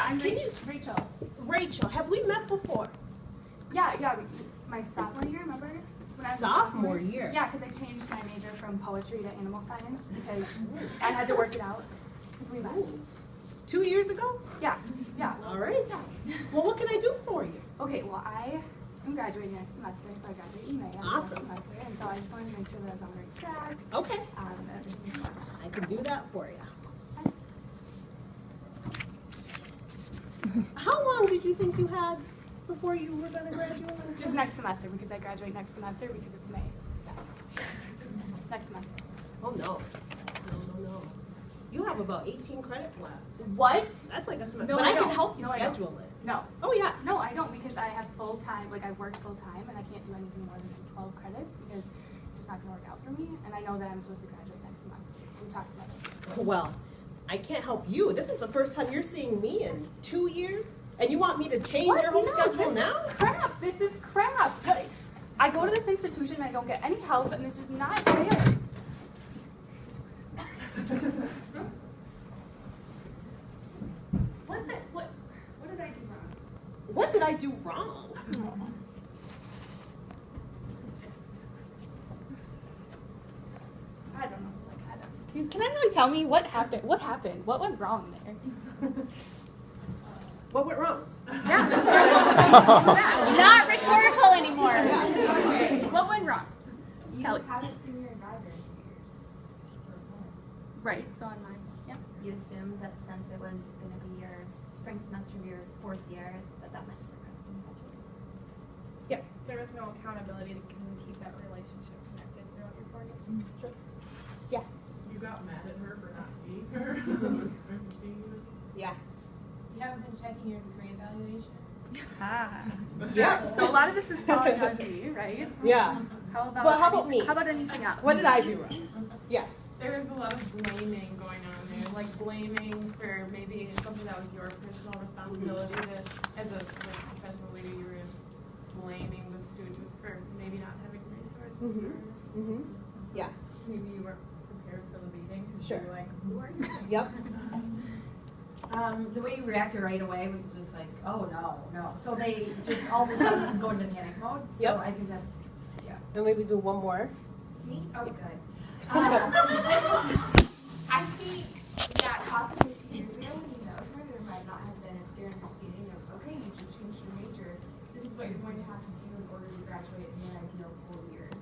I'm Can Rachel. Rachel, have we met before? Yeah, my sophomore year, remember? When I was a Sophomore year? Yeah, because I changed my major from poetry to animal science because I had to work it out. Because we met. Ooh. 2 years ago? Yeah. All right. Well, what can I do for you? Okay, well, I am graduating next semester, so I graduate in May. Awesome. Next semester, and so I just wanted to make sure that I was on the right track. Okay. Everything's fine. I can do that for you. How long did you think you had before you were going to graduate? Just next semester, because I graduate next semester because it's May. Yeah. Next semester. Oh, no. No. You have about 18 credits left. What? That's like a semester. No, but I I can don't. help you No, I schedule don't. it. No. Oh, yeah. No, I don't because I have full time, like I work full time and I can't do anything more than 12 credits because it's just not going to work out for me. And I know that I'm supposed to graduate next semester. We talked about it. Well, I can't help you. This is the first time you're seeing me in 2 years? And you want me to change your whole schedule now? This is crap. I go to this institution and I don't get any help and it's just not fair. What did I do wrong? What did I do wrong? This is just, I don't know. Can anyone tell me what happened? What happened? What went wrong there? What went wrong? Yeah. Not rhetorical anymore. What went wrong? You Kelly. haven't seen your advisor in 2 years. Right, so on mine. Yeah. You assumed that since it was going to be your spring semester of your 4th year, that meant you were going to be graduating. Yep. There was no accountability to keep that relationship connected throughout your 4 years. Sure. Yeah. You got mad at her for not seeing her? After seeing you? Yeah. You haven't been checking your degree evaluation. Yeah. So a lot of this is falling on me, right? Yeah. How about Well, how about me? How about anything else? What did I do wrong? Yeah. There was a lot of blaming going on there, like blaming for maybe something that was your personal responsibility. As a professional leader, you were blaming the student for maybe not having resources. Yeah. Maybe you weren't prepared for the meeting because Sure. you were like, who are you? Yep. The way you reacted right away was just like, oh no. So they just all of a sudden go into panic mode. So Yep. I think that's, yeah. And maybe do one more. Me? Oh, good. I think that possibly 2 years ago when you know her, there might not have been a clear understanding of, okay, you just changed your major. This is what you're going to have to do in order to graduate in your ideal 4 years.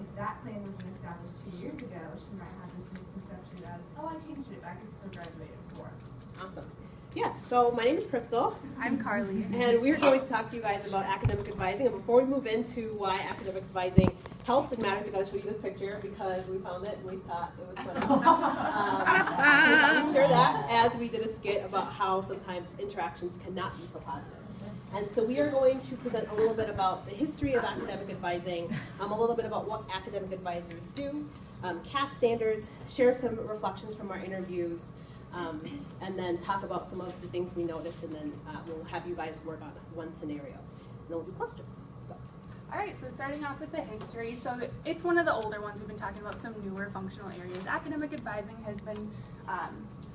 If that plan wasn't established 2 years ago, she might have this misconception of, oh, I changed it, but I could still graduate in 4. Awesome. Yes, so my name is Crystal, I'm Carly. and we're going to talk to you guys about academic advising. And before we move into why academic advising helps and matters, I've got to show you this picture because we found it and we thought it was funny. So we share that as we did a skit about how sometimes interactions cannot be so positive. And so we are going to present a little bit about the history of academic advising, a little bit about what academic advisors do, cast standards, share some reflections from our interviews, and then talk about some of the things we noticed, and then we'll have you guys work on one scenario. And then we'll do questions. So. All right, so starting off with the history. So it's one of the older ones. We've been talking about some newer functional areas. Academic advising has been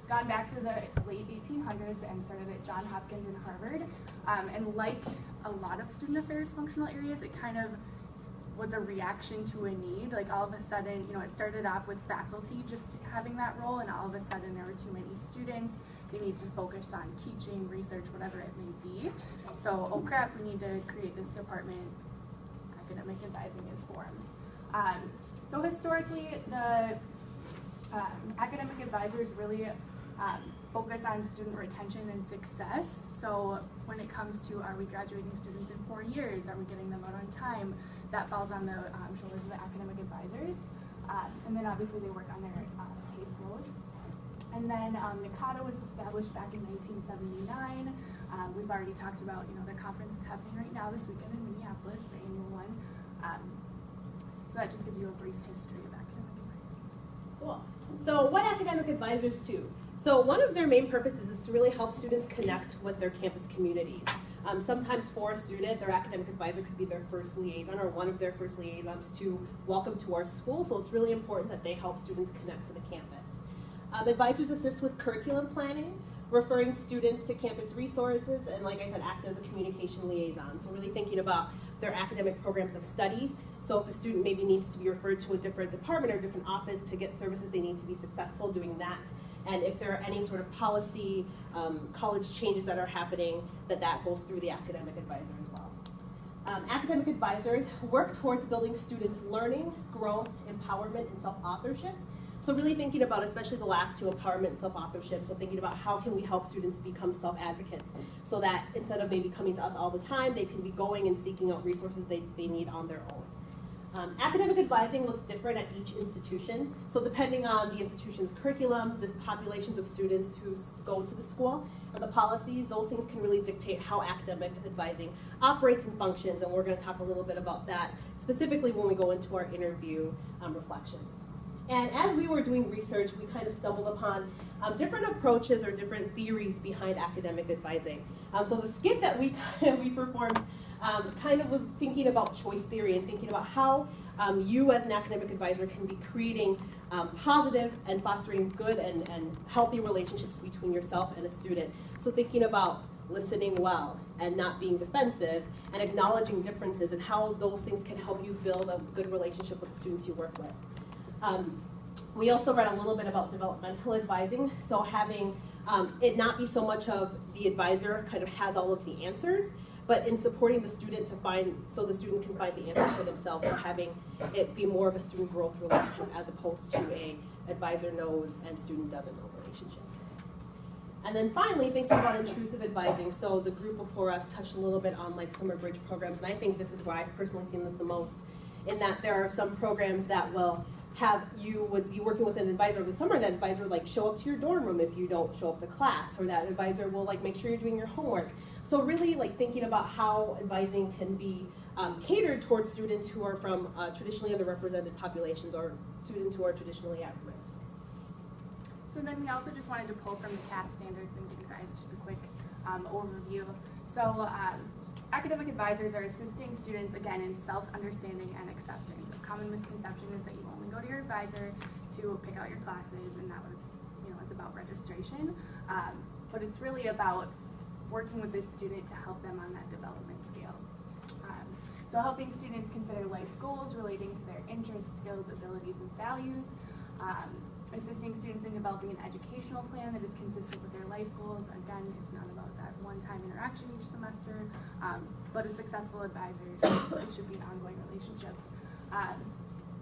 gone back to the late 1800s and started at Johns Hopkins and Harvard. And like a lot of student affairs functional areas, it kind of was a reaction to a need. Like all of a sudden, it started off with faculty just having that role, and all of a sudden there were too many students. They needed to focus on teaching, research, whatever it may be. So, oh crap, we need to create this department. Academic advising is formed. So historically, the academic advisors really focus on student retention and success. So when it comes to, are we graduating students in 4 years? Are we getting them out on time? That falls on the shoulders of the academic advisors. And then obviously they work on their caseloads. And then NACADA was established back in 1979. We've already talked about, the conference is happening right now this weekend in Minneapolis, the annual one. So that just gives you a brief history of academic advising. Cool. So what academic advisors do? So one of their main purposes is to really help students connect with their campus communities. Sometimes for a student, their academic advisor could be their first liaison or one of their first liaisons to welcome to our school. So it's really important that they help students connect to the campus. Advisors assist with curriculum planning, referring students to campus resources, and like I said, act as a communication liaison. So really thinking about their academic programs of study. So if a student maybe needs to be referred to a different department or a different office to get services, they need to be successful doing that. And if there are any sort of policy, college changes that are happening, that goes through the academic advisor as well. Academic advisors work towards building students' learning, growth, empowerment, and self-authorship. So really thinking about, especially the last two, empowerment and self-authorship, so thinking about how can we help students become self-advocates so that instead of maybe coming to us all the time, they can be going and seeking out resources they need on their own. Academic advising looks different at each institution. So depending on the institution's curriculum, the populations of students who go to the school, and the policies, those things can really dictate how academic advising operates and functions, and we're going to talk a little bit about that specifically when we go into our interview reflections. And as we were doing research, we kind of stumbled upon different approaches or different theories behind academic advising. So the skit that we performed kind of was thinking about choice theory and thinking about how you as an academic advisor can be creating positive and fostering good and healthy relationships between yourself and a student. So thinking about listening well and not being defensive and acknowledging differences and how those things can help you build a good relationship with the students you work with. We also read a little bit about developmental advising, so having it not be so much of the advisor kind of has all of the answers, but in supporting the student so the student can find the answers for themselves, so having it be more of a student growth relationship as opposed to a advisor knows and student doesn't know relationship. And then finally, thinking about intrusive advising. So the group before us touched a little bit on like summer bridge programs, and I think this is where I've personally seen this the most, in that there are some programs that will you would be working with an advisor over the summer, that advisor like show up to your dorm room if you don't show up to class, or that advisor will like make sure you're doing your homework. So really like thinking about how advising can be catered towards students who are from traditionally underrepresented populations or students who are traditionally at risk. So then we also just wanted to pull from the CAS standards and give you guys just a quick overview. So academic advisors are assisting students, again, in self-understanding and acceptance. A common misconception is that you only go to your advisor to pick out your classes, and that was, it's about registration. But it's really about working with this student to help them on that development scale. So helping students consider life goals relating to their interests, skills, abilities, and values. Assisting students in developing an educational plan that is consistent with their life goals. Again, it's not about that one-time interaction each semester, but a successful advisor should be an ongoing relationship.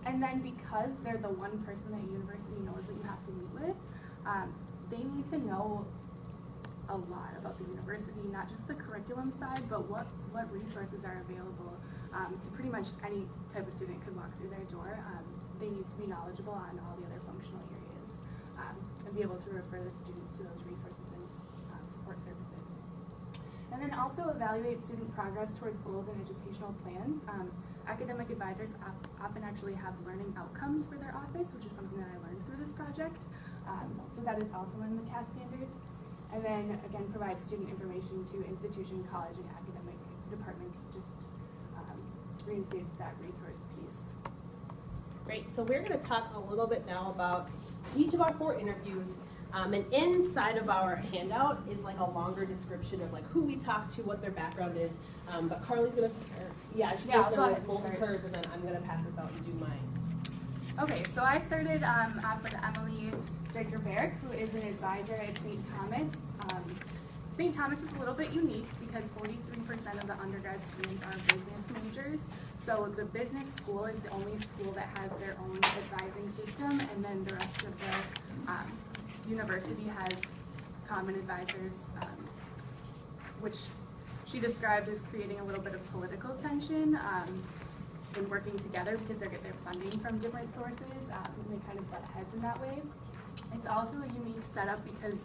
And then because they're the one person that a university knows that you have to meet with, they need to know a lot about the university, not just the curriculum side, but what resources are available to pretty much any type of student could walk through their door. They need to be knowledgeable on all the other functional areas and be able to refer the students to those resources and support services. And then also evaluate student progress towards goals and educational plans. Academic advisors often actually have learning outcomes for their office, which is something that I learned through this project. So that is also in the CAS standards. And then again, provide student information to institution, college, and academic departments, just reinstates that resource piece. Great, so we're going to talk a little bit now about each of our 4 interviews, and inside of our handout is like a longer description of like who we talked to, what their background is, but Carly's going to start, she's going to start with both of hers, and then I'm going to pass this out and do mine. Okay, so I started off with Emily Stryker-Berg, who is an advisor at St. Thomas. St. Thomas is a little bit unique because 43% of the undergrad students are business majors. So the business school is the only school that has their own advising system, and then the rest of the university has common advisors, which she described as creating a little bit of political tension in working together because they get their funding from different sources, and they kind of butt heads in that way. It's also a unique setup because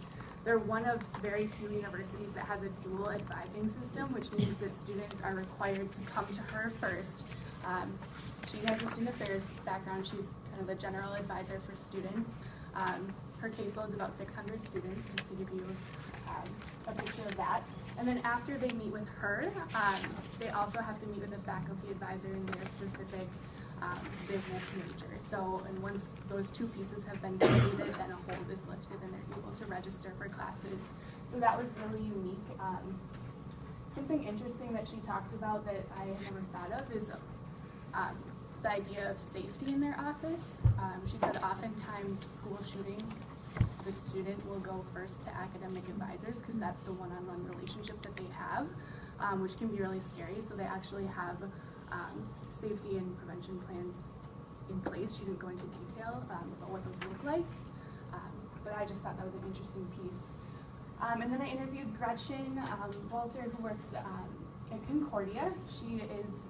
they're one of very few universities that has a dual advising system, which means that students are required to come to her first. She has a student affairs background. She's kind of a general advisor for students. Her caseload is about 600 students, just to give you a picture of that. And then after they meet with her, they also have to meet with a faculty advisor in their specific business major. So, and once those 2 pieces have been completed, then a hold is lifted and they're able to register for classes So that was really unique. Something interesting that she talked about that I had never thought of is the idea of safety in their office. She said oftentimes school shootings, the student will go first to academic advisors because that's the one-on-one relationship that they have, which can be really scary. So they actually have safety and prevention plans in place. She didn't go into detail about what those look like, but I just thought that was an interesting piece. And then I interviewed Gretchen Walter, who works at Concordia. She is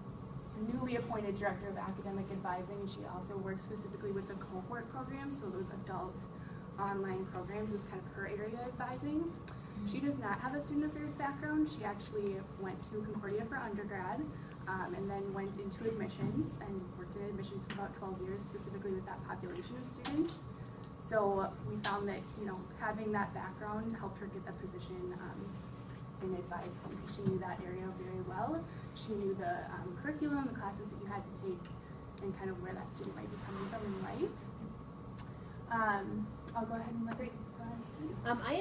newly appointed Director of Academic Advising, and she also works specifically with the cohort programs, so those adult online programs is kind of her area of advising. She does not have a student affairs background. She actually went to Concordia for undergrad and then went into admissions and worked in admissions for about 12 years, specifically with that population of students. So we found that, you know, having that background helped her get that position in advising because she knew that area very well. She knew the curriculum, the classes that you had to take, and kind of where that student might be coming from in life. I'll go ahead and let her go ahead. I